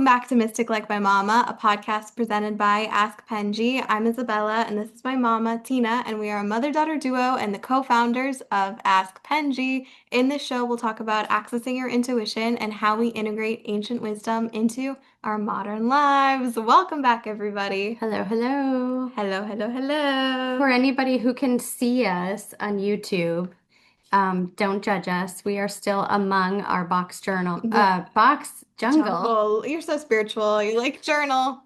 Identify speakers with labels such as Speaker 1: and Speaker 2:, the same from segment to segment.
Speaker 1: back to Mystic Like My Mama, a podcast presented by Ask Penji. I'm Isabella, and this is my mama, Tina, and we are a mother-daughter duo and the co-founders of Ask Penji. In this show, we'll talk about accessing your intuition and how we integrate ancient wisdom into our modern lives. Welcome back, everybody.
Speaker 2: Hello, hello.
Speaker 1: Hello, hello, hello.
Speaker 2: For anybody who can see us on YouTube, don't judge us. We are still among our box jungle.
Speaker 1: Jungle, you're so spiritual. You like journal.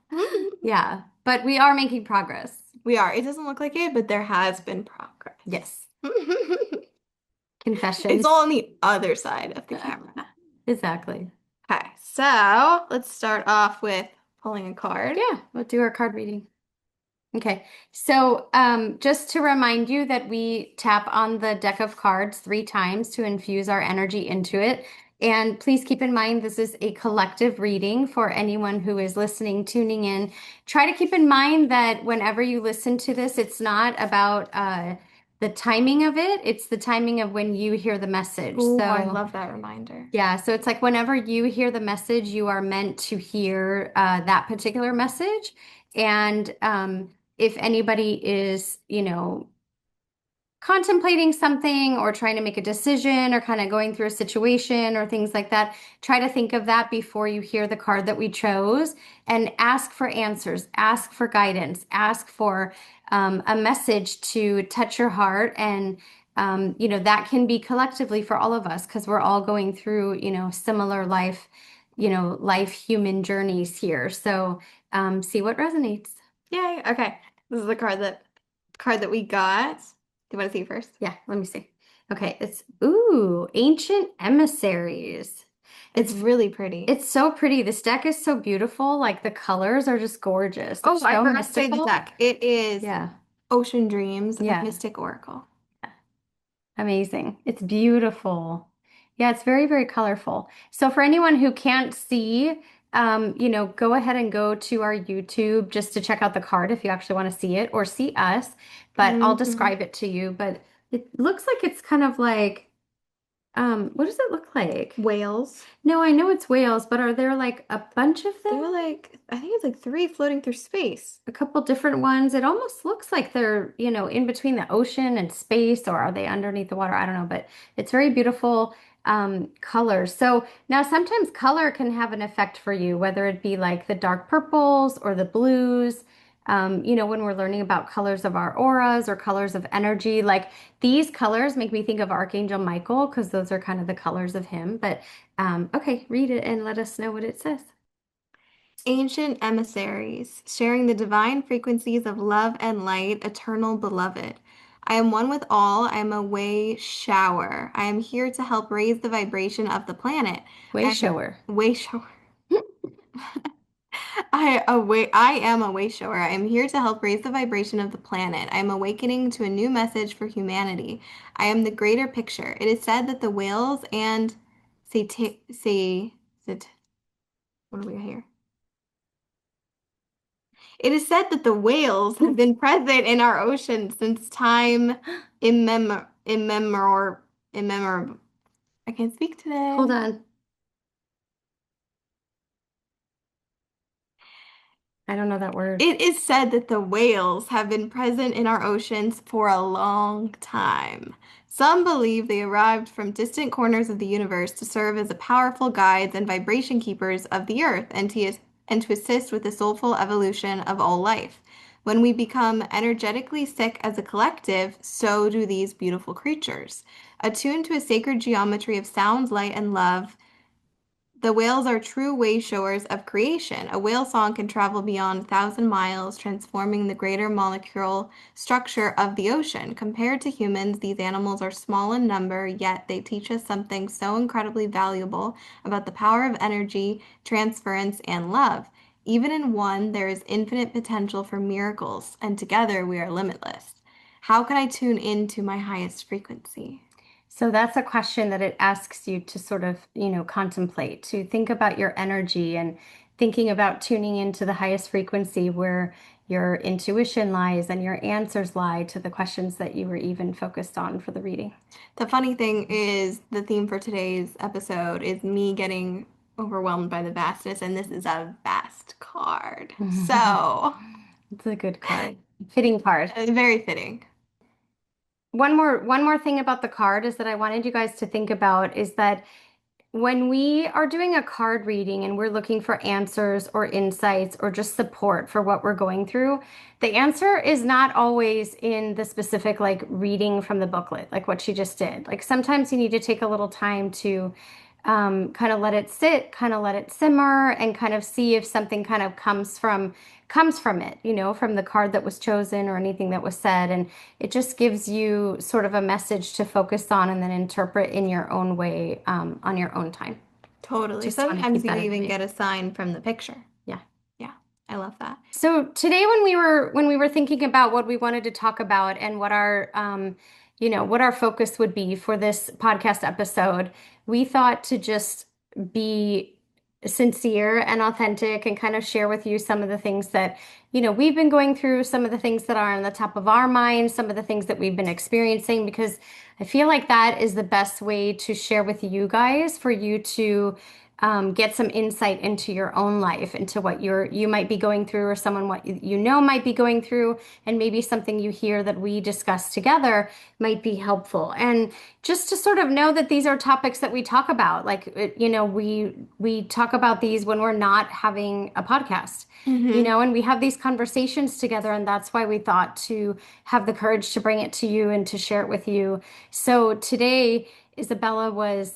Speaker 2: Yeah, but we are making progress.
Speaker 1: We are. It doesn't look like it, but there has been progress.
Speaker 2: Yes.
Speaker 1: It's
Speaker 2: Confessions.
Speaker 1: all on the other side of the camera.
Speaker 2: Exactly.
Speaker 1: Okay, so let's start off with pulling a card.
Speaker 2: Yeah, we'll do our card reading. Okay, so just to remind you that we tap on the deck of cards 3 times to infuse our energy into it. And please keep in mind, this is a collective reading for anyone who is listening, tuning in. Try to keep in mind that whenever you listen to this, it's not about the timing of it, it's the timing of when you hear the message.
Speaker 1: Oh,
Speaker 2: So,
Speaker 1: I love that reminder.
Speaker 2: yeah, so it's like whenever you hear the message, you are meant to hear that particular message. And if anybody is, contemplating something or trying to make a decision or kind of going through a situation or things like that, try to think of that before you hear the card that we chose and ask for answers, ask for guidance, ask for a message to touch your heart. And, that can be collectively for all of us because we're all going through, similar life, life human journeys here. So see what resonates.
Speaker 1: Yay. Okay. This is the card that we got. Do you want to see it first?
Speaker 2: Yeah, let me see. Okay, it's Ancient Emissaries.
Speaker 1: It's really pretty.
Speaker 2: It's so pretty. This deck is so beautiful. Like the colors are just gorgeous. They're
Speaker 1: Oh, I
Speaker 2: so
Speaker 1: forgot to say the
Speaker 2: mystical.
Speaker 1: deck. It is
Speaker 2: Yeah,
Speaker 1: Ocean Dreams, the
Speaker 2: yeah,
Speaker 1: Mystic Oracle.
Speaker 2: amazing. It's beautiful. Yeah, it's very, very colorful. So for anyone who can't see, go ahead and go to our YouTube just to check out the card if you actually want to see it or see us. But I'll
Speaker 1: Mhm.
Speaker 2: describe it to you. But it looks like it's kind of like what does it look like?
Speaker 1: Whales.
Speaker 2: No, I know it's whales, but are there like a bunch of
Speaker 1: They
Speaker 2: them?
Speaker 1: were like, I think it's like three floating through space.
Speaker 2: A couple different ones. It almost looks like they're, in between the ocean and space, or are they underneath the water? I don't know, but it's very beautiful colors. So now sometimes color can have an effect for you, whether it be like the dark purples or the blues. When we're learning about colors of our auras or colors of energy, like these colors make me think of Archangel Michael because those are kind of the colors of him. But okay, read it and let us know what it says.
Speaker 1: Ancient emissaries, sharing the divine frequencies of love and light, eternal beloved. I am one with all. I am a way shower. I am here to help raise the vibration of the planet.
Speaker 2: Way
Speaker 1: I am
Speaker 2: shower.
Speaker 1: a way shower. I am a way shower. I am here to help raise the vibration of the planet. I am awakening to a new message for humanity. I am the greater picture. It is said that the whales and say, what do we got here? It is said that the whales have been present in our ocean since time immemorial. I can't speak today.
Speaker 2: Hold on. I don't know that word.
Speaker 1: It is said that the whales have been present in our oceans for a long time. Some believe they arrived from distant corners of the universe to serve as powerful guides and vibration keepers of the earth and to assist with the soulful evolution of all life. When we become energetically sick as a collective, so do these beautiful creatures. Attuned to a sacred geometry of sound, light, and love, the whales are true way showers of creation. A whale song can travel beyond 1,000 miles, transforming the greater molecular structure of the ocean. Compared to humans, these animals are small in number, yet they teach us something so incredibly valuable about the power of energy, transference, and love. Even in one, there is infinite potential for miracles, and together we are limitless. How can I tune into my highest frequency?
Speaker 2: So that's a question that it asks you to sort of, contemplate, to think about your energy and thinking about tuning into the highest frequency where your intuition lies and your answers lie to the questions that you were even focused on for the reading.
Speaker 1: The funny thing is, the theme for today's episode is me getting overwhelmed by the vastness, and this is a vast card. So,
Speaker 2: It's a good card. Fitting card.
Speaker 1: very fitting.
Speaker 2: One more thing about the card is that I wanted you guys to think about is that when we are doing a card reading and we're looking for answers or insights or just support for what we're going through, the answer is not always in the specific like reading from the booklet, like what she just did. Like sometimes you need to take a little time to kind of let it sit, kind of let it simmer, and kind of see if something kind of comes from it, from the card that was chosen or anything that was said. And it just gives you sort of a message to focus on and then interpret in your own way, on your own time.
Speaker 1: Totally.
Speaker 2: Just want to
Speaker 1: Sometimes
Speaker 2: keep
Speaker 1: you
Speaker 2: that in
Speaker 1: even
Speaker 2: mind.
Speaker 1: get a sign from the picture.
Speaker 2: Yeah.
Speaker 1: Yeah, I love that.
Speaker 2: So today when we were thinking about what we wanted to talk about and what our focus would be for this podcast episode, we thought to just be sincere and authentic and kind of share with you some of the things that, we've been going through, some of the things that are on the top of our minds, some of the things that we've been experiencing, because I feel like that is the best way to share with you guys for you to get some insight into your own life, into what you might be going through, or someone what you know might be going through, and maybe something you hear that we discuss together might be helpful. And just to sort of know that these are topics that we talk about, like we talk about these when we're not having a podcast.
Speaker 1: Mm-hmm.
Speaker 2: And we have these conversations together, and that's why we thought to have the courage to bring it to you and to share it with you. So today, Isabella was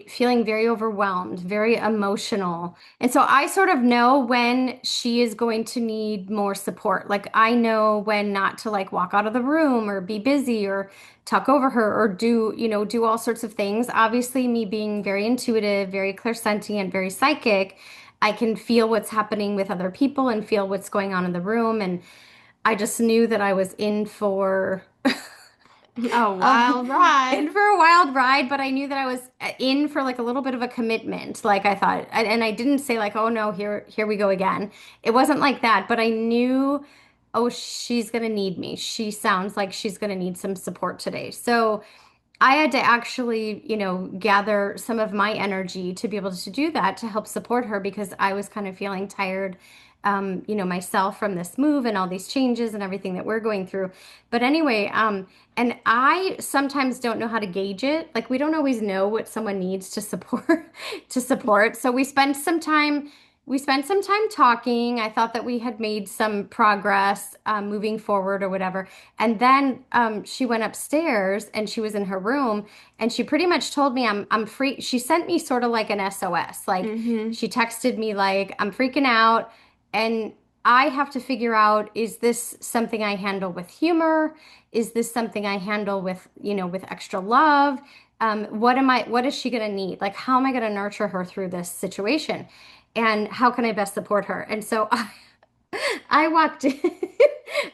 Speaker 2: feeling very overwhelmed, very emotional. And so I sort of know when she is going to need more support. Like I know when not to like walk out of the room or be busy or talk over her or do all sorts of things. Obviously, me being very intuitive, very clairsentient, very psychic, I can feel what's happening with other people and feel what's going on in the room. And I just knew that I was in for
Speaker 1: A
Speaker 2: um,
Speaker 1: wild ride.
Speaker 2: in for a wild ride, but I knew that I was in for like a little bit of a commitment. Like I thought, and I didn't say like, "Oh no, here we go again." It wasn't like that, but I knew, oh, she's gonna need me. She sounds like she's gonna need some support today. So I had to actually, gather some of my energy to be able to do that to help support her because I was kind of feeling tired, myself from this move and all these changes and everything that we're going through. But anyway, and I sometimes don't know how to gauge it. Like we don't always know what someone needs to support to support. So we spent some time talking. I thought that we had made some progress moving forward or whatever. And then she went upstairs and she was in her room and she pretty much told me I'm free. She sent me sort of like an SOS. Like
Speaker 1: Mm-hmm.
Speaker 2: she texted me like I'm freaking out and I have to figure out, is this something I handle with humor? Is this something I handle with extra love? What is she going to need? Like, how am I going to nurture her through this situation? And how can I best support her? And so I walked in,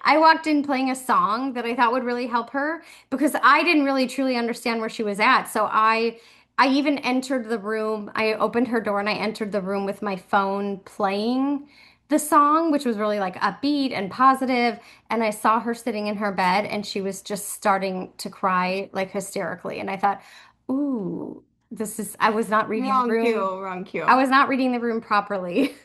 Speaker 2: I walked in playing a song that I thought would really help her because I didn't really truly understand where she was at. So I even entered the room. I opened her door and I entered the room with my phone playing the song, which was really like upbeat and positive. And I saw her sitting in her bed and she was just starting to cry like hysterically. And I thought, ooh, I was not reading the
Speaker 1: Wrong
Speaker 2: room.
Speaker 1: cue, wrong cue.
Speaker 2: I was not reading the room properly.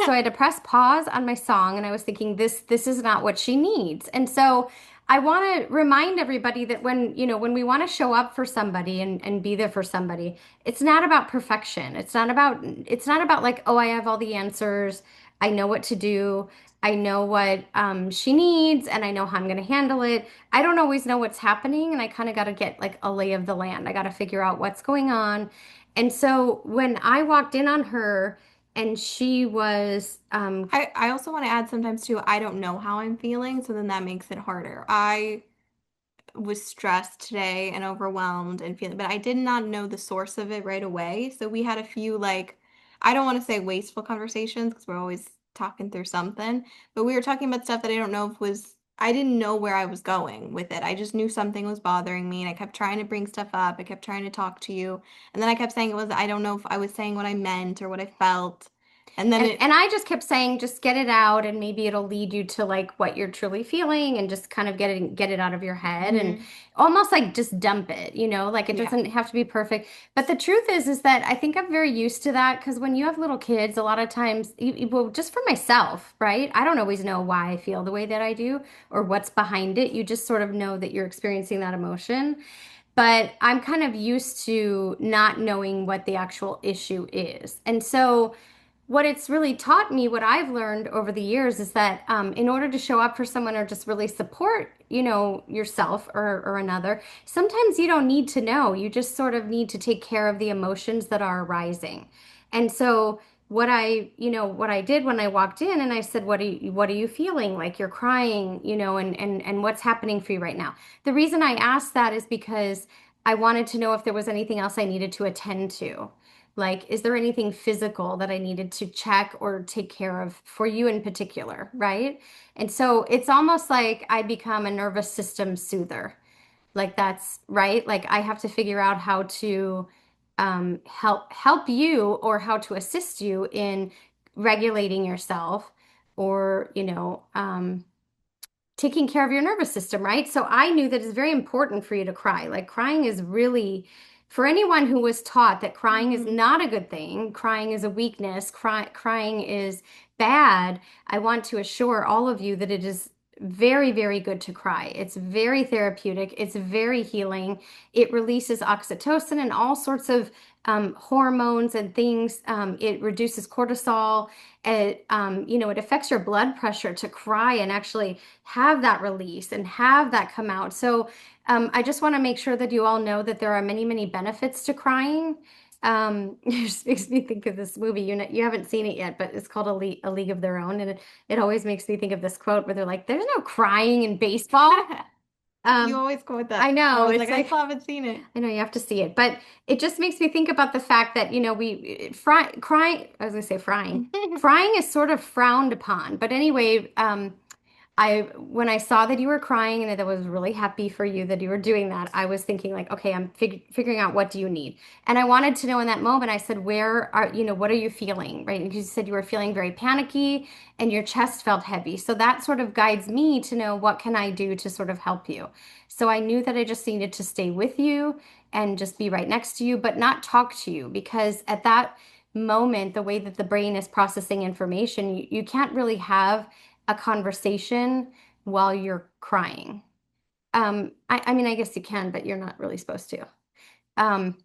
Speaker 2: So I had to press pause on my song and I was thinking this is not what she needs. And so I want to remind everybody that when we want to show up for somebody and be there for somebody, it's not about perfection. It's not about like, oh, I have all the answers. I know what to do. I know what she needs and I know how I'm going to handle it. I don't always know what's happening and I kind of got to get like a lay of the land. I got to figure out what's going on. And so when I walked in on her, and she was
Speaker 1: I also want to add sometimes too, I don't know how I'm feeling, so then that makes it harder. I was stressed today and overwhelmed and feeling, but I did not know the source of it right away. So we had a few like, I don't want to say wasteful conversations because we're always talking through something, but we were talking about stuff that I don't know if was, I didn't know where I was going with it. I just knew something was bothering me and I kept trying to bring stuff up. I kept trying to talk to you. And then I kept saying it was, I don't know if I was saying what I meant or what I felt. And then
Speaker 2: And
Speaker 1: it,
Speaker 2: I just kept saying, just get it out, and maybe it'll lead you to like what you're truly feeling, and just kind of get it out of your head, and
Speaker 1: mhm.
Speaker 2: almost like just dump it, like it
Speaker 1: Yeah.
Speaker 2: doesn't have to be perfect. But the truth is that I think I'm very used to that because when you have little kids, a lot of times, well, just for myself, right? I don't always know why I feel the way that I do or what's behind it. You just sort of know that you're experiencing that emotion. But I'm kind of used to not knowing what the actual issue is. And so, what it's really taught me, what I've learned over the years, is that in order to show up for someone or just really support, yourself or another, sometimes you don't need to know. You just sort of need to take care of the emotions that are arising. And so, what I did when I walked in and I said, what are you feeling? Like you're crying, and what's happening for you right now? The reason I asked that is because I wanted to know if there was anything else I needed to attend to. Like, is there anything physical that I needed to check or take care of for you in particular, right? And so it's almost like I become a nervous system soother. Like that's right. Like I have to figure out how to help you or how to assist you in regulating yourself or taking care of your nervous system, right? So I knew that it's very important for you to cry. Like crying is really, for anyone who was taught that crying is
Speaker 1: Mhm.
Speaker 2: not a good thing, crying is a weakness, crying is bad, I want to assure all of you that it is very, very good to cry. It's very therapeutic. It's very healing. It releases oxytocin and all sorts of hormones and things. It reduces cortisol. It affects your blood pressure to cry and actually have that release and have that come out. So I just want to make sure that you all know that there are many, many benefits to crying. It just makes me think of this movie. You haven't seen it yet, but it's called A League of Their Own, and it always makes me think of this quote where they're like, "There's no crying in baseball."
Speaker 1: You
Speaker 2: Um,
Speaker 1: always quote that.
Speaker 2: I
Speaker 1: I
Speaker 2: know
Speaker 1: was
Speaker 2: it's
Speaker 1: like, I
Speaker 2: like
Speaker 1: still haven't seen it.
Speaker 2: I know you have to see it, but it just makes me think about the fact that we crying. I was gonna say frying. Frying is sort of frowned upon, but anyway, when I saw that you were crying and that I was really happy for you that you were doing that, I was thinking like, okay, I'm figuring out what do you need. And I wanted to know in that moment, I said, what are you feeling? Right? And you said you were feeling very panicky and your chest felt heavy. So that sort of guides me to know what can I do to sort of help you. So I knew that I just needed to stay with you and just be right next to you, but not talk to you because at that moment, the way that the brain is processing information, you can't really have a conversation while you're crying. I mean, I guess you can, but you're not really supposed to. Um,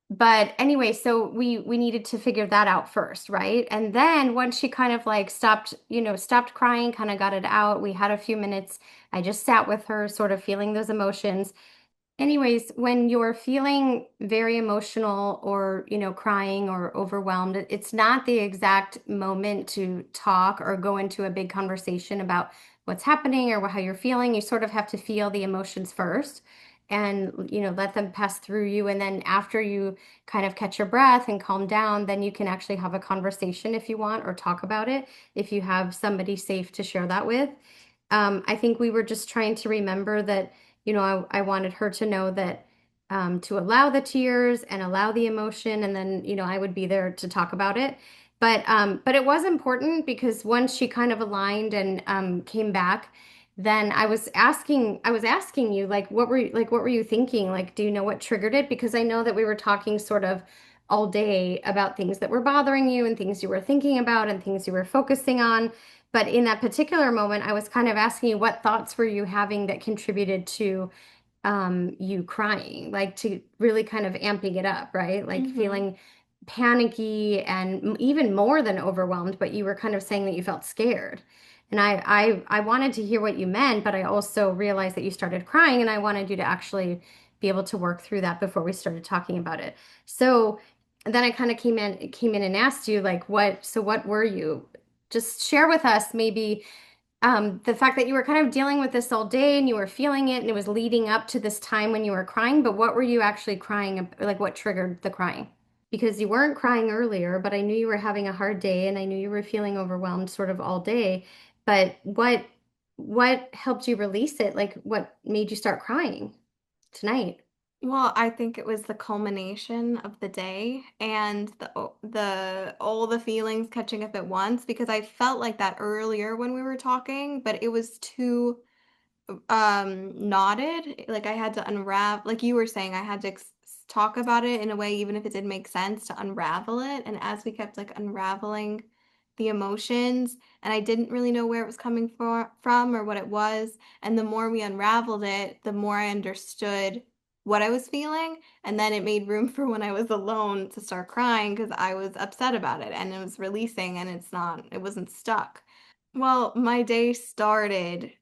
Speaker 2: but anyway, so we needed to figure that out first, right? And then once she kind of like stopped crying, kind of got it out, we had a few minutes. I just sat with her, sort of feeling those emotions. Anyways, when you're feeling very emotional or, crying or overwhelmed, it's not the exact moment to talk or go into a big conversation about what's happening or how you're feeling. You sort of have to feel the emotions first and, let them pass through you. And then after you kind of catch your breath and calm down, then you can actually have a conversation if you want or talk about it if you have somebody safe to share that with. I think we were just trying to remember that, I wanted her to know that to allow the tears and allow the emotion, and then, I would be there to talk about it. But it was important because once she kind of aligned and came back, then I was asking you like what were you thinking? Like, do you know what triggered it? Because I know that we were talking sort of all day about things that were bothering you and things you were thinking about and things you were focusing on. But in that particular moment, I was kind of asking you what thoughts were you having that contributed to you crying, like to really kind of amping it up, right? Like
Speaker 1: Hmm.
Speaker 2: feeling panicky and even more than overwhelmed, but you were kind of saying that you felt scared. And I wanted to hear what you meant, but I also realized that you started crying and I wanted you to actually be able to work through that before we started talking about it. So then I kind of came in and asked you like what were you? Just share with us maybe the fact that you were kind of dealing with this all day and you were feeling it and it was leading up to this time when you were crying, but what were you actually crying like what triggered the crying? Because you weren't crying earlier, but I knew you were having a hard day and I knew you were feeling overwhelmed sort of all day. But what helped you release it? Like what made you start crying tonight?
Speaker 1: Well, I think it was the culmination of the day and the all the feelings catching up at once because I felt like that earlier when we were talking, but it was too knotted. Like I had to unravel, like you were saying, I had to talk about it in a way, even if it didn't make sense, to unravel it. And as we kept like unraveling the emotions, and I didn't really know where it was coming from or what it was, and the more we unraveled it, the more I understood what I was feeling, and then it made room for when I was alone to start crying because I was upset about it and it was releasing and it wasn't stuck. Well, my day started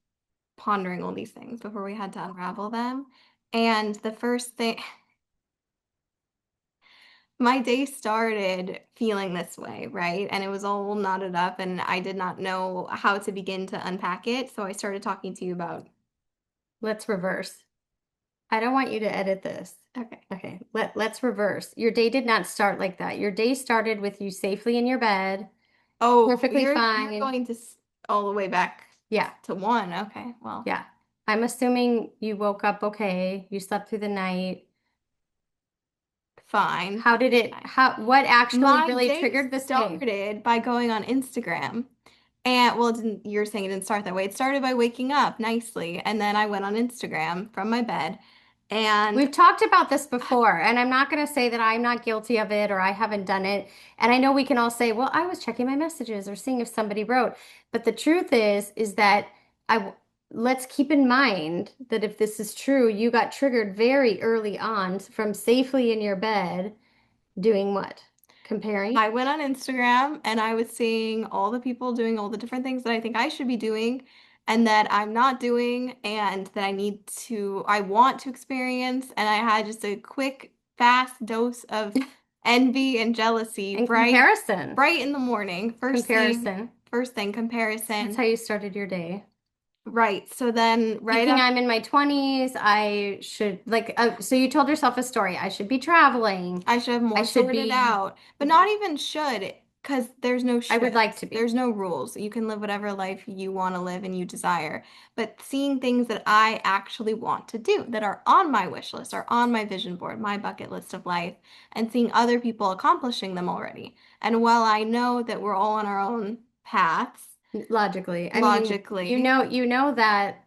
Speaker 1: pondering all these things before we had to unravel them. And the first thing, my day started feeling this way, right? And it was all knotted up, and I did not know how to begin to unpack it. So I started talking to you about,
Speaker 2: Let's reverse. I don't want you to edit this.
Speaker 1: okay.
Speaker 2: Okay, let's reverse. Your day did not start like that. Your day started with you safely in your bed,
Speaker 1: Oh,
Speaker 2: perfectly
Speaker 1: you're
Speaker 2: fine.
Speaker 1: going to all the way back
Speaker 2: Yeah,
Speaker 1: to one. Okay, well,
Speaker 2: yeah. I'm assuming you woke up okay. You slept through the night.
Speaker 1: fine.
Speaker 2: How did it,
Speaker 1: I-
Speaker 2: what actually
Speaker 1: My
Speaker 2: really
Speaker 1: day
Speaker 2: triggered this day?
Speaker 1: started by going on Instagram. And well, you're saying it didn't start that way. It started by waking up nicely, and then I went on Instagram from my bed, and
Speaker 2: We've talked about this before, and I'm not going to say that I'm not guilty of it or I haven't done it. And I know we can all say, well, I was checking my messages or seeing if somebody wrote. But the truth is that I, let's keep in mind that if this is true, you got triggered very early on from safely in your bed doing what? Comparing?
Speaker 1: I went on Instagram and I was seeing all the people doing all the different things that I think I should be doing and that I'm not doing and that I want to experience. And I had just a quick, fast dose of envy and jealousy
Speaker 2: And comparison.
Speaker 1: bright in the morning.
Speaker 2: Comparison.
Speaker 1: First thing,
Speaker 2: That's
Speaker 1: comparison.
Speaker 2: how you started your day.
Speaker 1: Right. So then right
Speaker 2: Thinking
Speaker 1: after
Speaker 2: I'm in my 20s, I should like so you told yourself a story. I should be traveling.
Speaker 1: I should have
Speaker 2: I
Speaker 1: more
Speaker 2: should
Speaker 1: sorted
Speaker 2: be
Speaker 1: out, but not even should, because there's no
Speaker 2: I would like
Speaker 1: shoulds.
Speaker 2: to be.
Speaker 1: There's no rules. You can live whatever life you want to live and you desire. But seeing things that I actually want to do, that are on my wish list, are on my vision board, my bucket list of life, and seeing other people accomplishing them already. And while I know that we're all on our own paths,
Speaker 2: Logically. I mean,
Speaker 1: logically,
Speaker 2: you know that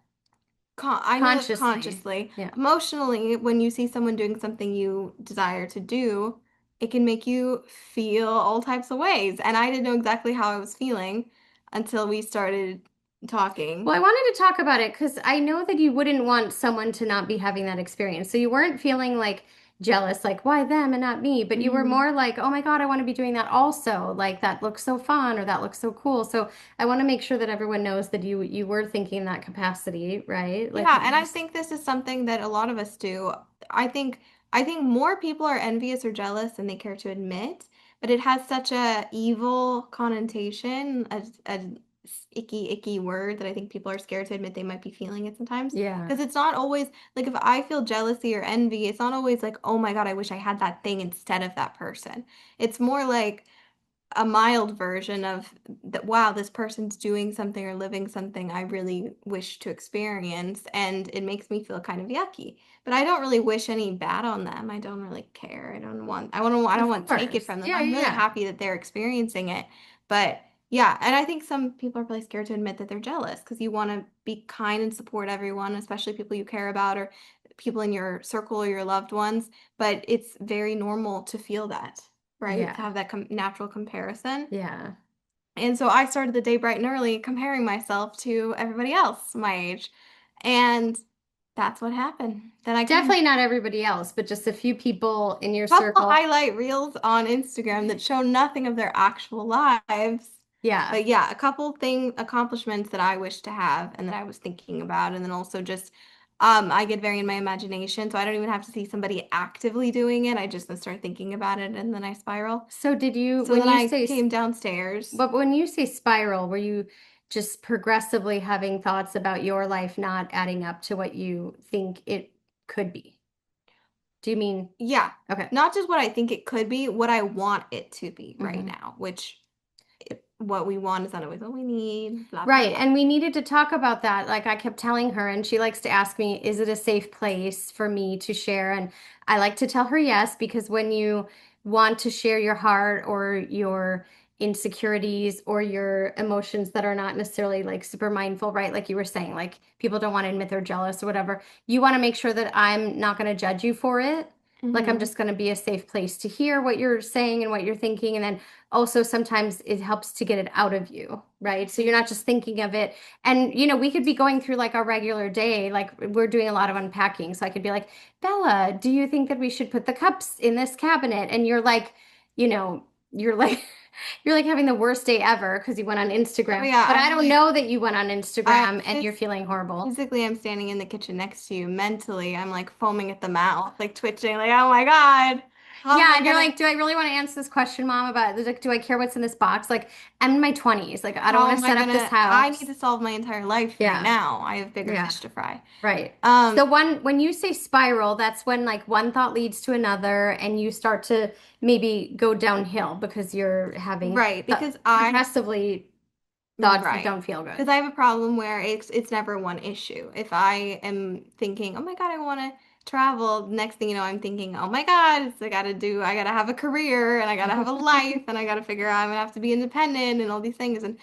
Speaker 1: I know that
Speaker 2: consciously.
Speaker 1: consciously.
Speaker 2: Yeah.
Speaker 1: Emotionally, when you see someone doing something you desire to do, it can make you feel all types of ways. And I didn't know exactly how I was feeling until we started talking.
Speaker 2: Well, I wanted to talk about it because I know that you wouldn't want someone to not be having that experience. So you weren't feeling like jealous, like, why them and not me? But you were
Speaker 1: Mhm.
Speaker 2: more like, oh my God, I want to be doing that also. Like that looks so fun or that looks so cool. So I want to make sure that everyone knows that you were thinking in that capacity, right? Like
Speaker 1: Yeah, and I
Speaker 2: just
Speaker 1: think this is something that a lot of us do. I think I think more people are envious or jealous than they care to admit, but it has such a evil connotation, a icky word that I think people are scared to admit they might be feeling it sometimes.
Speaker 2: yeah.
Speaker 1: Because it's not always like if I feel jealousy or envy, it's not always like, oh my God, I wish I had that thing instead of that person. It's more like a mild version of that, wow, this person's doing something or living something I really wish to experience, and it makes me feel kind of yucky. But I don't really wish any bad on them. I don't really care. I don't
Speaker 2: Of
Speaker 1: want to take it
Speaker 2: course.
Speaker 1: from them.
Speaker 2: Yeah,
Speaker 1: I'm
Speaker 2: yeah,
Speaker 1: really
Speaker 2: yeah.
Speaker 1: happy that they're experiencing it. But yeah, and I think some people are probably scared to admit that they're jealous because you want to be kind and support everyone, especially people you care about or people in your circle or your loved ones. But it's very normal to feel that, right? To
Speaker 2: Yeah.
Speaker 1: have that natural comparison.
Speaker 2: Yeah.
Speaker 1: And so I started the day bright and early comparing myself to everybody else my age. And that's what happened. Then I came
Speaker 2: Definitely not everybody else, but just a few people in your
Speaker 1: couple
Speaker 2: circle.
Speaker 1: highlight reels on Instagram that show nothing of their actual lives.
Speaker 2: Yeah.
Speaker 1: But yeah, a couple accomplishments that I wish to have and that I was thinking about. And then also just I get very in my imagination, so I don't even have to see somebody actively doing it. I just start thinking about it and then I spiral.
Speaker 2: So did you,
Speaker 1: So
Speaker 2: when
Speaker 1: then
Speaker 2: you
Speaker 1: I
Speaker 2: say
Speaker 1: came downstairs.
Speaker 2: but when you say spiral, were you just progressively having thoughts about your life not adding up to what you think it could be? Do you mean,
Speaker 1: Yeah,
Speaker 2: okay.
Speaker 1: not just what I think it could be, what I want it to be right
Speaker 2: Hmm.
Speaker 1: now, which what we want is not always what we need, blah, blah,
Speaker 2: Right.
Speaker 1: blah.
Speaker 2: And we needed to talk about that. Like I kept telling her, and she likes to ask me, is it a safe place for me to share? And I like to tell her yes, because when you want to share your heart or your insecurities or your emotions that are not necessarily like super mindful, right? Like you were saying, like people don't want to admit they're jealous or whatever. You want to make sure that I'm not going to judge you for it. Like I'm
Speaker 1: Hmm.
Speaker 2: just going to be a safe place to hear what you're saying and what you're thinking. And then also sometimes it helps to get it out of you, right? So you're not just thinking of it. And, we could be going through like our regular day, like we're doing a lot of unpacking. So I could be like, Bella, do you think that we should put the cups in this cabinet? And you're like, you know, you're like, you're like having the worst day ever because you went on
Speaker 1: Oh
Speaker 2: Instagram.
Speaker 1: yeah,
Speaker 2: But I don't know that you went on
Speaker 1: I
Speaker 2: Instagram and you're feeling horrible.
Speaker 1: physically I'm standing in the kitchen next to you. Mentally, I'm like foaming at the mouth, like twitching, like, oh my God, how am
Speaker 2: Yeah,
Speaker 1: I
Speaker 2: and you're
Speaker 1: gonna,
Speaker 2: like, do I really want to answer this question, Mom, about like, do I care what's in this box? Like, I'm in my 20s. Like, I don't
Speaker 1: how
Speaker 2: want
Speaker 1: am
Speaker 2: to
Speaker 1: I
Speaker 2: set up this
Speaker 1: gonna, I need
Speaker 2: house.
Speaker 1: to solve my entire life right
Speaker 2: Yeah,
Speaker 1: now. I have bigger
Speaker 2: yeah.
Speaker 1: fish to fry.
Speaker 2: Right.
Speaker 1: Um,
Speaker 2: So when you say spiral, that's when like one thought leads to another and you start to maybe go downhill because you're having
Speaker 1: right,
Speaker 2: th
Speaker 1: because I
Speaker 2: progressively thoughts that
Speaker 1: Right.
Speaker 2: don't feel good.
Speaker 1: Because I have a problem where it's never one issue. If I am thinking, oh my God, I want to travel, next thing you know, I'm thinking, oh my God, I gotta have a career and I gotta have a life and I gotta figure out I'm gonna have to be independent and all these things. And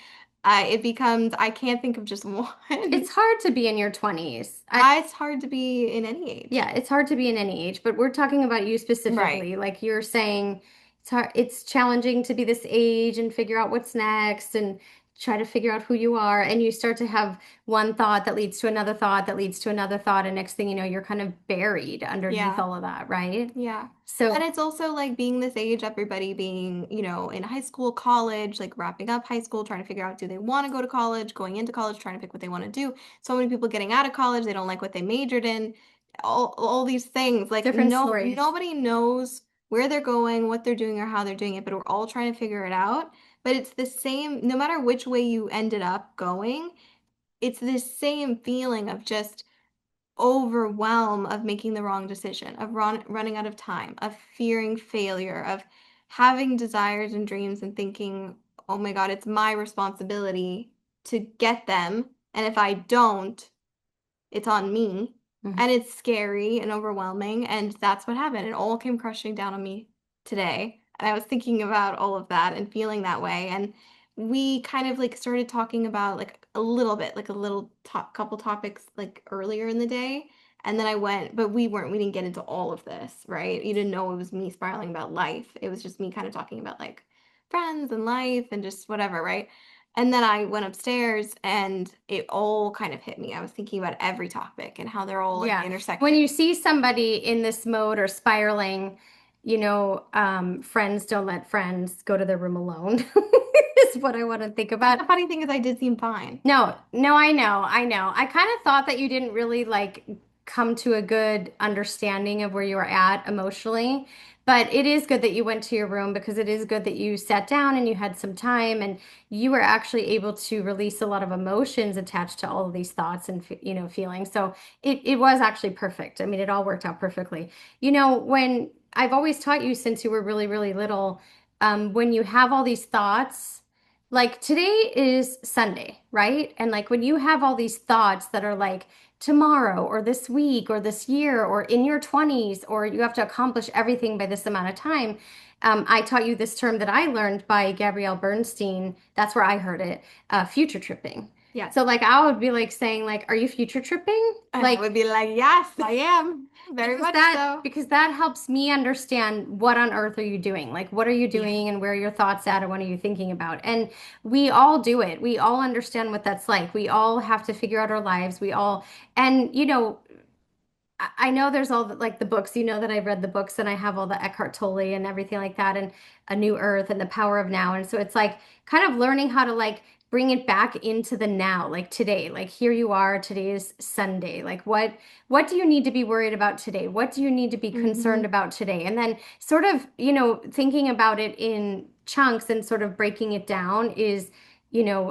Speaker 1: it becomes, I can't think of just one.
Speaker 2: It's hard to be in your 20s.
Speaker 1: It's hard to be in any age.
Speaker 2: Yeah, it's hard to be in any age, but we're talking about you
Speaker 1: Right.
Speaker 2: specifically. Like you're saying, it's hard, it's challenging to be this age and figure out what's next and try to figure out who you are. And you start to have one thought that leads to another thought that leads to another thought. And next thing you know, you're kind of buried underneath
Speaker 1: Yeah.
Speaker 2: all of that, right?
Speaker 1: Yeah. And
Speaker 2: So,
Speaker 1: it's also like being this age, everybody being, in high school, college, like wrapping up high school, trying to figure out do they want to go to college, going into college, trying to pick what they want to do. So many people getting out of college, they don't like what they majored in. All these things. Like
Speaker 2: different stories.
Speaker 1: nobody knows where they're going, what they're doing, or how they're doing it, but we're all trying to figure it out. But it's the same, no matter which way you ended up going, it's this same feeling of just overwhelm of making the wrong decision, of running out of time, of fearing failure, of having desires and dreams and thinking, oh my God, it's my responsibility to get them. And if I don't, it's on me.
Speaker 2: Mhm.
Speaker 1: And it's scary and overwhelming. And that's what happened. It all came crushing down on me today. And I was thinking about all of that and feeling that way. And we kind of like started talking about like a little bit, like a little couple topics like earlier in the day. And then I went, but we didn't get into all of this, right? You didn't know it was me spiraling about life. It was just me kind of talking about like friends and life and just whatever, right? And then I went upstairs and it all kind of hit me. I was thinking about every topic and how they're all like
Speaker 2: Yeah. When
Speaker 1: intersecting.
Speaker 2: you see somebody in this mode or spiraling, friends don't let friends go to their room alone, is what I want to think
Speaker 1: But
Speaker 2: about.
Speaker 1: the funny thing is I did seem fine.
Speaker 2: No, no, I know, I know. I kind of thought that you didn't really like come to a good understanding of where you were at emotionally. But it is good that you went to your room because it is good that you sat down and you had some time and you were actually able to release a lot of emotions attached to all of these thoughts and feelings. So it was actually perfect. I mean, it all worked out perfectly. When I've always taught you since you were really, really little, when you have all these thoughts, like today is Sunday, right? And like when you have all these thoughts that are like tomorrow or this week or this year or in your 20s or you have to accomplish everything by this amount of time. I taught you this term that I learned by Gabrielle Bernstein. That's where I heard it, future tripping.
Speaker 1: Yes.
Speaker 2: So like I would be like saying like, are you future tripping?
Speaker 1: And I
Speaker 2: Like
Speaker 1: would be like, yes, I am. Very
Speaker 2: because
Speaker 1: much
Speaker 2: that
Speaker 1: so.
Speaker 2: because that helps me understand what on earth are you doing? Like what are you
Speaker 1: Yeah.
Speaker 2: doing and where are your thoughts at and what are you thinking about? And we all do it. We all understand what that's like. We all have to figure out our lives. We all and I know there's all like the books, that I've read the books and I have all the Eckhart Tolle and everything like that and A New Earth and The Power of Now. And so it's like kind of learning how to like bring it back into the now, like today, like here you are, today is Sunday. Like what do you need to be worried about today? What do you need to be
Speaker 1: Hmm.
Speaker 2: concerned about today? And then sort of, thinking about it in chunks and sort of breaking it down is,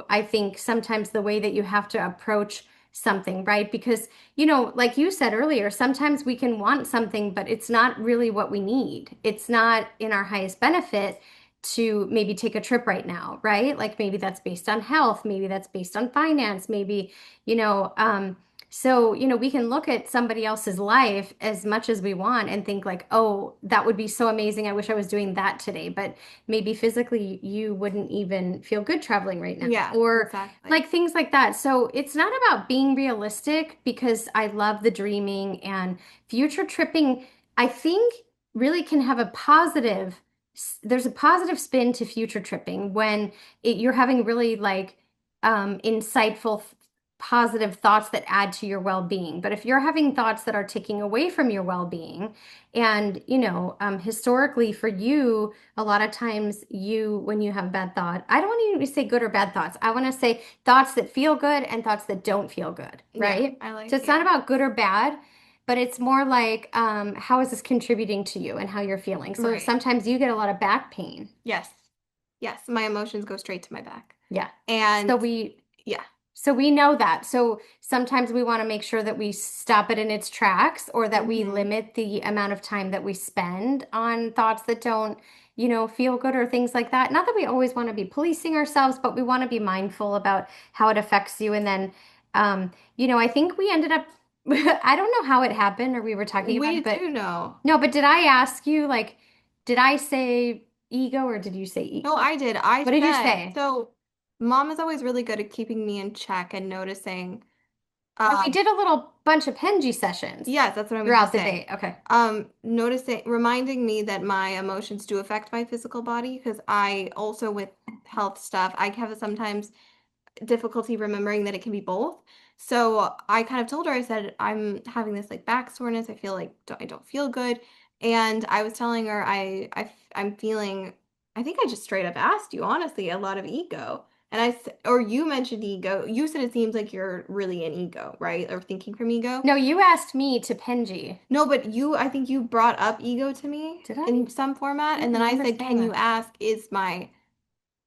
Speaker 2: I think sometimes the way that you have to approach something, right? Because like you said earlier, sometimes we can want something, but it's not really what we need. It's not in our highest benefit. to maybe take a trip right now, right? Like maybe that's based on health, maybe that's based on finance, maybe, you know, so, we can look at somebody else's life as much as we want and think like, oh, that would be so amazing. I wish I was doing that today. But maybe physically you wouldn't even feel good traveling right now,
Speaker 1: Yeah,
Speaker 2: or
Speaker 1: exactly.
Speaker 2: like things like that. So it's not about being realistic because I love the dreaming and future tripping. I think really can have a positive, there's a positive spin to future tripping when you're having really like insightful positive thoughts that add to your well-being. But if you're having thoughts that are taking away from your well-being, and historically for you, a lot of times when you have bad thought, I don't want you to say good or bad thoughts. I want to say thoughts that feel good and thoughts that don't feel good,
Speaker 1: Yeah,
Speaker 2: right?
Speaker 1: I
Speaker 2: So
Speaker 1: like,
Speaker 2: it's not
Speaker 1: yeah.
Speaker 2: about good or bad, but it's more like how is this contributing to you and how you're feeling. So
Speaker 1: Right.
Speaker 2: sometimes you get a lot of back pain.
Speaker 1: Yes. Yes, my emotions go straight to my back.
Speaker 2: Yeah.
Speaker 1: And
Speaker 2: So we
Speaker 1: yeah.
Speaker 2: So we know that. So sometimes we want to make sure that we stop it in its tracks or that we
Speaker 1: Hmm.
Speaker 2: limit the amount of time that we spend on thoughts that don't, feel good or things like that. Not that we always want to be policing ourselves, but we want to be mindful about how it affects you. And then, I think we ended up, I don't know how it happened or we were talking about
Speaker 1: We
Speaker 2: it, but
Speaker 1: do know.
Speaker 2: no, but did I ask you, like, did I say ego or did you say
Speaker 1: No, I did. I
Speaker 2: what did you
Speaker 1: said,
Speaker 2: say?
Speaker 1: so mom is always really good at keeping me in check and noticing.
Speaker 2: And we
Speaker 1: Um,
Speaker 2: did a little bunch of Penji sessions
Speaker 1: yes, that's what I meant to
Speaker 2: throughout the
Speaker 1: say.
Speaker 2: day. Okay.
Speaker 1: Noticing, reminding me that my emotions do affect my physical body because I also with health stuff, I have sometimes difficulty remembering that it can be both. So I kind of told her, I said, I'm having this like back soreness. I feel like I don't feel good. And I was telling her I'm feeling, I think I just straight up asked you, honestly, a lot of ego. And or you mentioned ego. You said it seems like you're really in ego, right? Or thinking from ego.
Speaker 2: No, you asked me to Penji.
Speaker 1: No, but I think you brought up ego to me
Speaker 2: Did I? I
Speaker 1: in some format.
Speaker 2: don't
Speaker 1: And then I
Speaker 2: remember
Speaker 1: said,
Speaker 2: saying
Speaker 1: can you
Speaker 2: that.
Speaker 1: ask,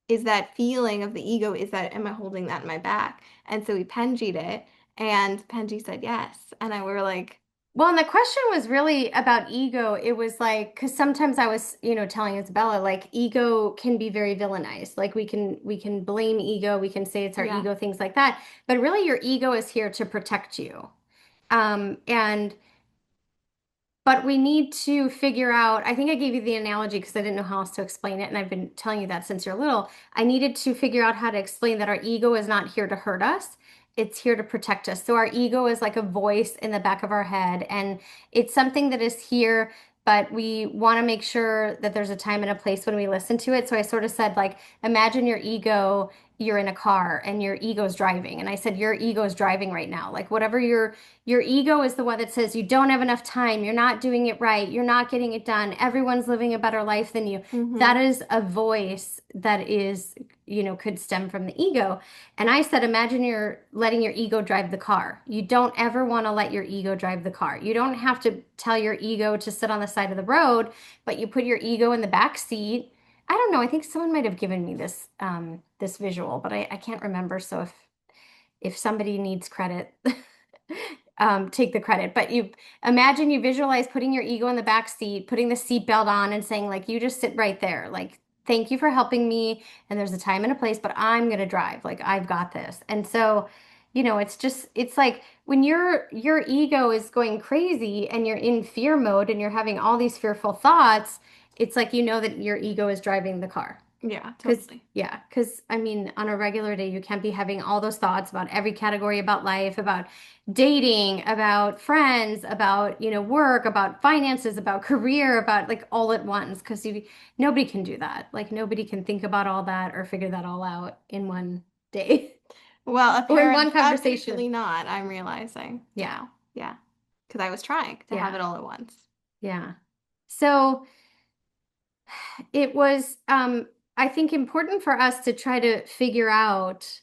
Speaker 1: is that feeling of the ego, am I holding that in my back? And so we Penji'd it, and Penji said yes. And I were like,
Speaker 2: Well, and the question was really about ego. It was like, because sometimes I was, telling Isabella, like ego can be very villainized. Like we can blame ego, we can say it's our
Speaker 1: yeah.
Speaker 2: ego, things like that. But really your ego is here to protect you. And But we need to figure out, I think I gave you the analogy because I didn't know how else to explain it, and I've been telling you that since you're little. I needed to figure out how to explain that our ego is not here to hurt us. It's here to protect us. So our ego is like a voice in the back of our head, and it's something that is here, but we want to make sure that there's a time and a place when we listen to it. So I sort of said, like, imagine your ego, you're in a car and your ego's driving. And I said, your ego is driving right now. Like whatever your ego is the one that says you don't have enough time, you're not doing it right, you're not getting it done, everyone's living a better life than you.
Speaker 1: Mm-hmm.
Speaker 2: That is a voice that is, could stem from the ego. And I said, imagine you're letting your ego drive the car. You don't ever want to let your ego drive the car. You don't have to tell your ego to sit on the side of the road, but you put your ego in the back seat. I don't know. I think someone might have given me this visual, but I can't remember. So if somebody needs credit, take the credit. But you imagine you visualize putting your ego in the back seat, putting the seatbelt on, and saying, like, you just sit right there. Like, thank you for helping me. And there's a time and a place, but I'm gonna drive. Like, I've got this. And so, it's like when your ego is going crazy and you're in fear mode and you're having all these fearful thoughts, it's like that your ego is driving the car.
Speaker 1: Yeah,
Speaker 2: Because,
Speaker 1: totally.
Speaker 2: yeah, because I mean, on a regular day, you can't be having all those thoughts about every category about life, about dating, about friends, about, work, about finances, about career, about like all at once. Because nobody can do that. Like, nobody can think about all that or figure that all out in one day
Speaker 1: Well,
Speaker 2: or in one conversation.
Speaker 1: apparently not, I'm realizing
Speaker 2: Yeah,
Speaker 1: now. Yeah. Because I was trying to have
Speaker 2: yeah,
Speaker 1: it all at once.
Speaker 2: yeah. So it was, I think, important for us to try to figure out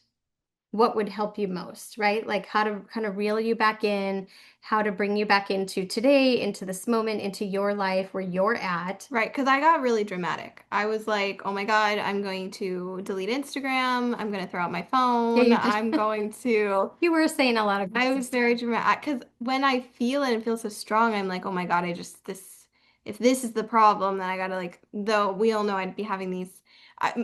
Speaker 2: what would help you most, right? Like how to kind of reel you back in, how to bring you back into today, into this moment, into your life where you're at.
Speaker 1: Right, because I got really dramatic. I was like, oh my God, I'm going to delete Instagram. I'm going to throw out my
Speaker 2: Yeah,
Speaker 1: phone.
Speaker 2: you did.
Speaker 1: I'm going to
Speaker 2: You were saying a lot of
Speaker 1: I
Speaker 2: crazy
Speaker 1: was
Speaker 2: stuff.
Speaker 1: very dramatic because when I feel it and feel so strong, I'm like, oh my God, this. if this is the problem, then I gotta like, though we all know I'd be having these,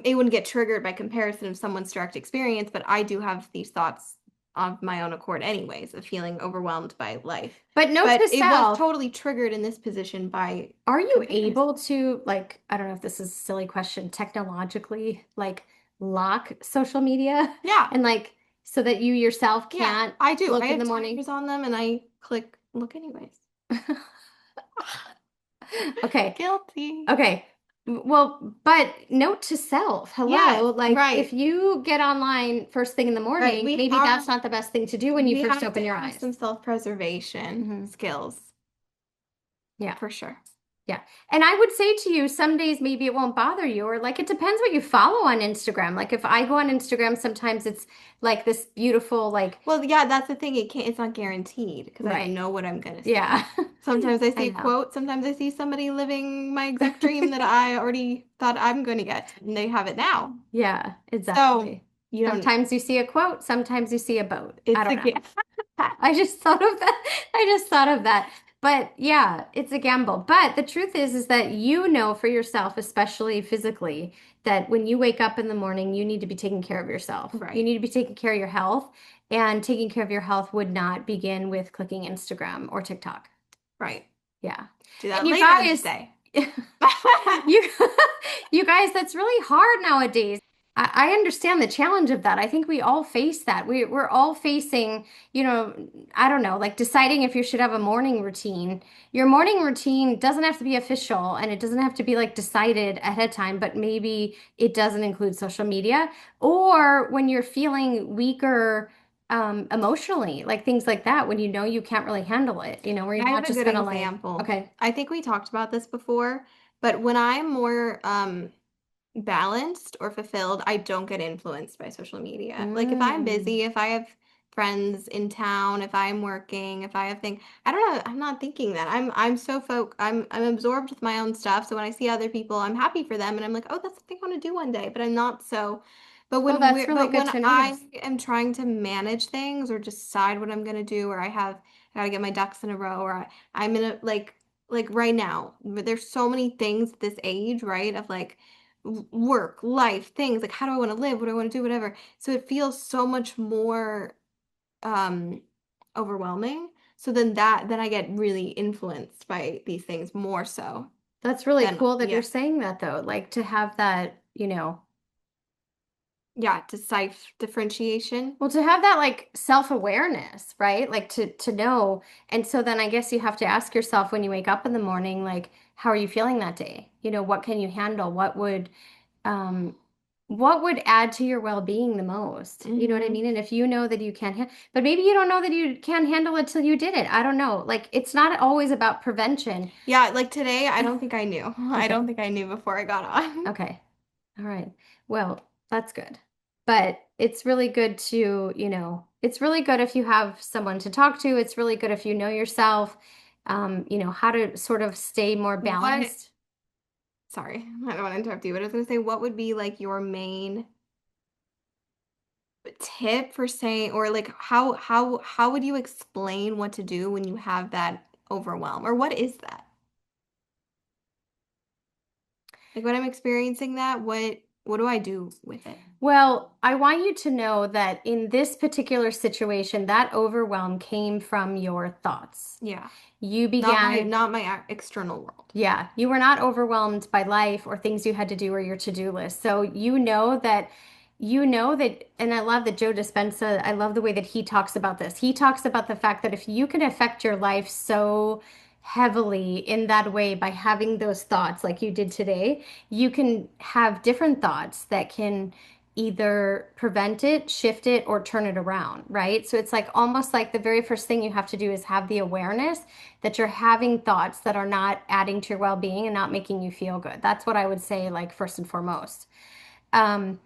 Speaker 1: it wouldn't get triggered by comparison of someone's direct experience, but I do have these thoughts of my own accord anyways, of feeling overwhelmed by life.
Speaker 2: But note
Speaker 1: But
Speaker 2: to
Speaker 1: it was
Speaker 2: self,
Speaker 1: totally triggered in this position by
Speaker 2: are you
Speaker 1: comparison.
Speaker 2: able to, like, I don't know if this is a silly question, technologically, like, lock social media
Speaker 1: Yeah,
Speaker 2: and like so that you yourself
Speaker 1: yeah,
Speaker 2: can't
Speaker 1: I do. I
Speaker 2: look in
Speaker 1: have
Speaker 2: the morning?
Speaker 1: timers on them and I click look anyways.
Speaker 2: Okay.
Speaker 1: Guilty.
Speaker 2: Okay. Well, but note to self,
Speaker 1: Yes,
Speaker 2: hello, like if
Speaker 1: right.
Speaker 2: you get online first thing in the
Speaker 1: Right.
Speaker 2: morning, maybe that's not the best thing to do when you
Speaker 1: We
Speaker 2: first
Speaker 1: have to
Speaker 2: open your
Speaker 1: have
Speaker 2: eyes.
Speaker 1: some self-preservation
Speaker 2: Hmm.
Speaker 1: skills
Speaker 2: Yeah.
Speaker 1: for sure.
Speaker 2: Yeah. And I would say to you, some days maybe it won't bother you, or like it depends what you follow on Instagram. Like if I go on Instagram, sometimes it's like this beautiful, like,
Speaker 1: Well, yeah, that's the thing. It's not guaranteed because I don't
Speaker 2: right.
Speaker 1: know what I'm gonna see.
Speaker 2: Yeah.
Speaker 1: Sometimes I
Speaker 2: I
Speaker 1: see a
Speaker 2: know.
Speaker 1: quote, sometimes I see somebody living my exact dream that I already thought I'm going to get, and they have it now.
Speaker 2: Yeah,
Speaker 1: So,
Speaker 2: exactly.
Speaker 1: you don't,
Speaker 2: Sometimes you see a quote, sometimes you see a boat. I
Speaker 1: it's
Speaker 2: don't
Speaker 1: a
Speaker 2: know.
Speaker 1: gift.
Speaker 2: I just thought of that. I just thought of that. But yeah, it's a gamble. But the truth is that you know for yourself, especially physically, that when you wake up in the morning, you need to be taking care of yourself. You
Speaker 1: Right,
Speaker 2: need to be taking care of your health, and taking care of your health would not begin with clicking Instagram or TikTok.
Speaker 1: right.
Speaker 2: Yeah.
Speaker 1: Do
Speaker 2: And
Speaker 1: that
Speaker 2: you
Speaker 1: later in the
Speaker 2: guys,
Speaker 1: day.
Speaker 2: you you guys, that's really hard nowadays. I understand the challenge of that. I think we all face that. We're all facing, I don't know, like deciding if you should have a morning routine. Your morning routine doesn't have to be official and it doesn't have to be like decided ahead of time, but maybe it doesn't include social media. Or when you're feeling weaker emotionally, like things like that, when you know you can't really handle it, where you're
Speaker 1: I have
Speaker 2: not
Speaker 1: a
Speaker 2: just
Speaker 1: good
Speaker 2: gonna like,
Speaker 1: example.
Speaker 2: okay,
Speaker 1: I think we talked about this before, but when I'm more balanced or fulfilled, I don't get influenced by social media. Like if I'm
Speaker 2: mm.
Speaker 1: busy, if I have friends in town, if I'm working, if I have things, I don't know, I'm not thinking that. I'm so I'm absorbed with my own stuff. So when I see other people, I'm happy for them and I'm like, "Oh, that's something I want to do one day." But I'm not so
Speaker 2: Oh, that's really
Speaker 1: but
Speaker 2: good
Speaker 1: when
Speaker 2: to
Speaker 1: I
Speaker 2: notice.
Speaker 1: am trying to manage things or decide what I'm going to do or I got to get my ducks in a row or I'm in a like right now, there's so many things at this age, right? Of like work, life, things like how do I want to live, what do I want to do, whatever. So it feels so much more um overwhelming. So then I get really influenced by these things more so
Speaker 2: That's really
Speaker 1: than
Speaker 2: cool that
Speaker 1: yeah.
Speaker 2: you're saying that though. Like to have that,
Speaker 1: Yeah, differentiation.
Speaker 2: well, to have that like self-awareness, right? Like to know. And so then I guess you have to ask yourself when you wake up in the morning, like, how are you feeling that day? What can you handle? Um what would add to your well-being the most? You know what I
Speaker 1: Mhm.
Speaker 2: mean? And if you know that you can't, but maybe you don't know that you can't handle it till you did it. I don't know. Like it's not always about prevention.
Speaker 1: Yeah, like today I don't think I knew. I
Speaker 2: Okay.
Speaker 1: don't think I knew before I got on.
Speaker 2: Okay. All right. Well, that's good. But it's really good to, it's really good if you have someone to talk to. It's really good if you know yourself, how to sort of stay more
Speaker 1: What
Speaker 2: balanced.
Speaker 1: sorry, I don't want to interrupt you, but I was gonna say what would be like your main tip for saying or like how would you explain what to do when you have that overwhelm or what is that? Like when I'm experiencing that, what do I do with it?
Speaker 2: Well, I want you to know that in this particular situation, that overwhelm came from your thoughts.
Speaker 1: Yeah.
Speaker 2: You began,
Speaker 1: Not my external world.
Speaker 2: yeah, you were not overwhelmed by life or things you had to do or your to-do list. So and I love that Joe Dispenza, I love the way that he talks about this. He talks about the fact that if you can affect your life so heavily in that way by having those thoughts like you did today, you can have different thoughts that can either prevent it, shift it, or turn it around, right? So it's like almost like the very first thing you have to do is have the awareness that you're having thoughts that are not adding to your well-being and not making you feel good. That's what I would say, like first and foremost. Um,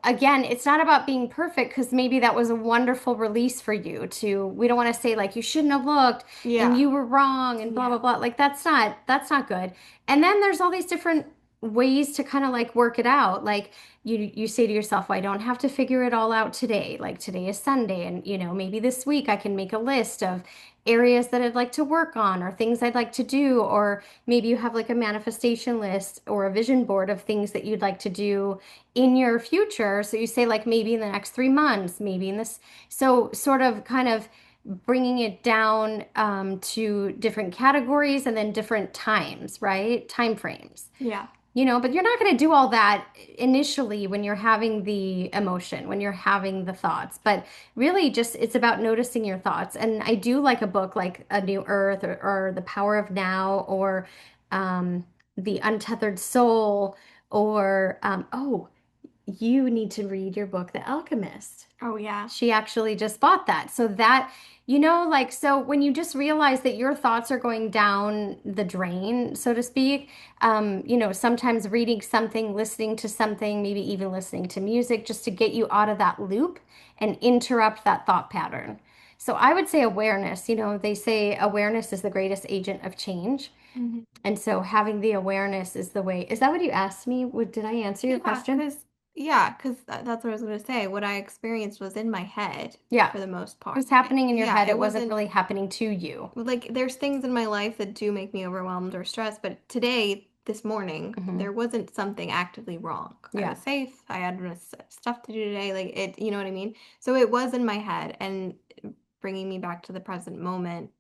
Speaker 2: again, it's not about being perfect because maybe that was a wonderful release for you to, we don't want to say like you shouldn't have looked and
Speaker 1: Yeah.
Speaker 2: you were wrong and blah
Speaker 1: Yeah.
Speaker 2: blah blah. Like that's not good. And then there's all these different ways to kind of like work it out. Like you say to yourself, well, I don't have to figure it all out today. Like today is Sunday, and maybe this week I can make a list of areas that I'd like to work on or things I'd like to do, or maybe you have like a manifestation list or a vision board of things that you'd like to do in your future. So you say like maybe in the next 3 months, maybe in this, so sort of kind of bringing it down to different categories and then different times, right? Time frames.
Speaker 1: Yeah.
Speaker 2: But you're not going to do all that initially when you're having the emotion, when you're having the thoughts. But really, just it's about noticing your thoughts. And I do like a book like A New Earth or The Power of Now or The Untethered Soul or, you need to read your book, The Alchemist.
Speaker 1: Oh, yeah.
Speaker 2: She actually just bought that. So that, like, so when you just realize that your thoughts are going down the drain, so to speak, sometimes reading something, listening to something, maybe even listening to music just to get you out of that loop and interrupt that thought pattern. So I would say awareness, they say awareness is the greatest agent of change.
Speaker 1: Mhm.
Speaker 2: And so having the awareness is the way. Is that what you asked me? Did I answer your
Speaker 1: Yeah,
Speaker 2: question?
Speaker 1: because that's what I was gonna say. What I experienced was in my head
Speaker 2: Yeah.
Speaker 1: for the most
Speaker 2: It
Speaker 1: part.
Speaker 2: was happening in your
Speaker 1: Yeah,
Speaker 2: head.
Speaker 1: it
Speaker 2: It wasn't
Speaker 1: wasn't
Speaker 2: really happening to you.
Speaker 1: like there's things in my life that do make me overwhelmed or stressed, but today, this morning,
Speaker 2: Hmm.
Speaker 1: there wasn't something actively wrong. I
Speaker 2: Yeah.
Speaker 1: was safe. I had stuff to do today, like it, you know what I mean? So it was in my head and bringing me back to the present moment.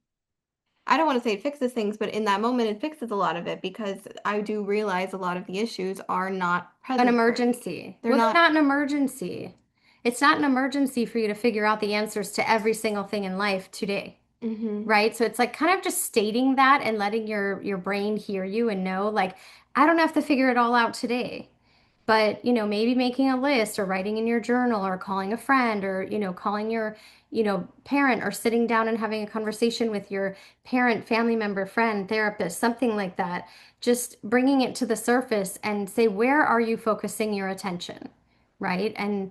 Speaker 1: I don't want to say it fixes things, but in that moment, it fixes a lot of it because I do realize a lot of the issues are not
Speaker 2: An
Speaker 1: present for me.
Speaker 2: emergency.
Speaker 1: They're
Speaker 2: Well, they're
Speaker 1: not.
Speaker 2: not an emergency. It's not an emergency for you to figure out the answers to every single thing in life today,
Speaker 1: Hmm.
Speaker 2: right? So it's like kind of just stating that and letting your brain hear you and know, like, I don't have to figure it all out today. But, maybe making a list or writing in your journal or calling a friend or, calling your, parent or sitting down and having a conversation with your parent, family member, friend, therapist, something like that. Just bringing it to the surface and say, where are you focusing your attention? Right. And,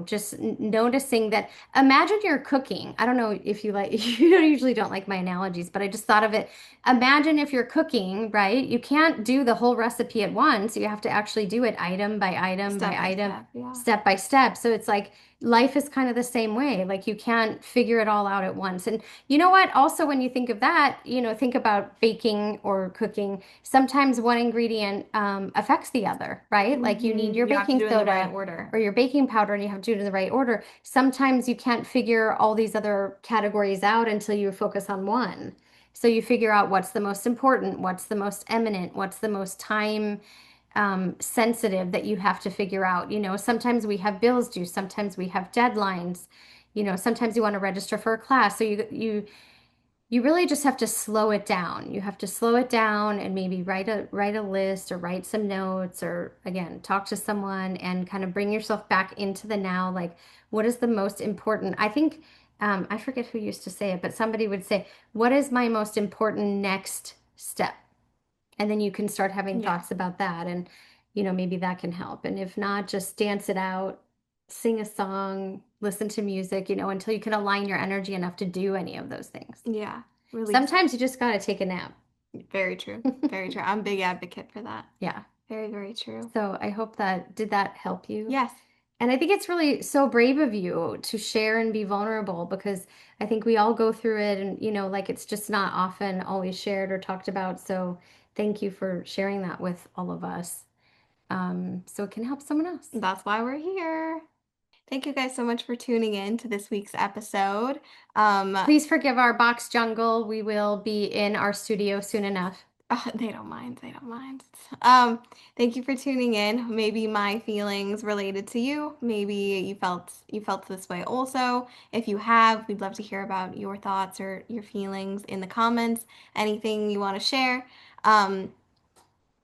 Speaker 2: just noticing that. Imagine you're cooking. I don't know if you like, you usually don't like my analogies, but I just thought of it. Imagine if you're cooking, right? You can't do the whole recipe at once. You have to actually do it item by item by
Speaker 1: Step by
Speaker 2: item,
Speaker 1: step. Yeah.
Speaker 2: step by step. So it's like life is kind of the same way. Like you can't figure it all out at once. And you know what? Also, when you think of that, think about baking or cooking. Sometimes one ingredient affects the other, right? Like you need your
Speaker 1: You have to
Speaker 2: baking
Speaker 1: do it in the right
Speaker 2: soda
Speaker 1: order.
Speaker 2: or your baking powder and you have to do it in the right order. Sometimes you can't figure all these other categories out until you focus on one. So you figure out what's the most important, what's the most eminent, what's the most time sensitive that you have to figure out. Sometimes we have bills due, sometimes we have deadlines. Sometimes you want to register for a class. So you really just have to slow it down. You have to slow it down and maybe write a list or write some notes or again, talk to someone and kind of bring yourself back into the now. Like, what is the most important? I think I forget who used to say it, but somebody would say, "What is my most important next step?" And then you can start having
Speaker 1: Yeah.
Speaker 2: thoughts about that and maybe that can help. And if not, just dance it out, sing a song, listen to music, until you can align your energy enough to do any of those things.
Speaker 1: Yeah. Release it.
Speaker 2: Sometimes you just got to take a nap.
Speaker 1: Very true. Very true. I'm a big advocate for that.
Speaker 2: Yeah.
Speaker 1: Very, very true.
Speaker 2: So I hope that did that help you?
Speaker 1: Yes.
Speaker 2: And I think it's really so brave of you to share and be vulnerable because I think we all go through it and like it's just not often always shared or talked about. So thank you for sharing that with all of us. So it can help someone else.
Speaker 1: That's why we're here. Thank you guys so much for tuning in to this week's episode. Um,
Speaker 2: Please forgive our box jungle. We will be in our studio soon enough.
Speaker 1: they don't mind. They don't mind. Thank you for tuning in. Maybe my feelings related to you. Maybe you felt this way also. If you have, we'd love to hear about your thoughts or your feelings in the comments. Anything you want to share. Um,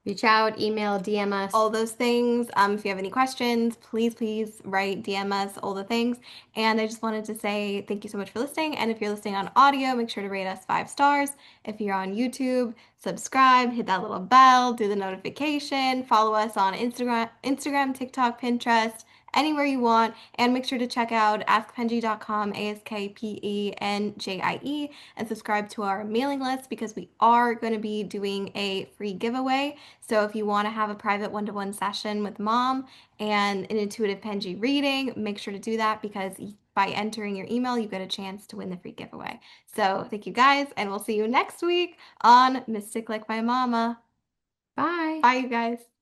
Speaker 2: Reach out, email, DM us.
Speaker 1: all those things. If you have any questions, please write, DM us, all the things. And I just wanted to say thank you so much for listening. And if you're listening on audio, make sure to rate us 5 stars. If you're on YouTube, subscribe, hit that little bell, do the notification, follow us on Instagram, TikTok, Pinterest, anywhere you want. And make sure to check out askpenji.com, AskPenjie, and subscribe to our mailing list because we are going to be doing a free giveaway. So if you want to have a private one-to-one session with mom and an intuitive Penji reading, make sure to do that because by entering your email, you get a chance to win the free giveaway. So thank you guys, and we'll see you next week on Mystic Like My Mama.
Speaker 2: Bye.
Speaker 1: Bye, you guys.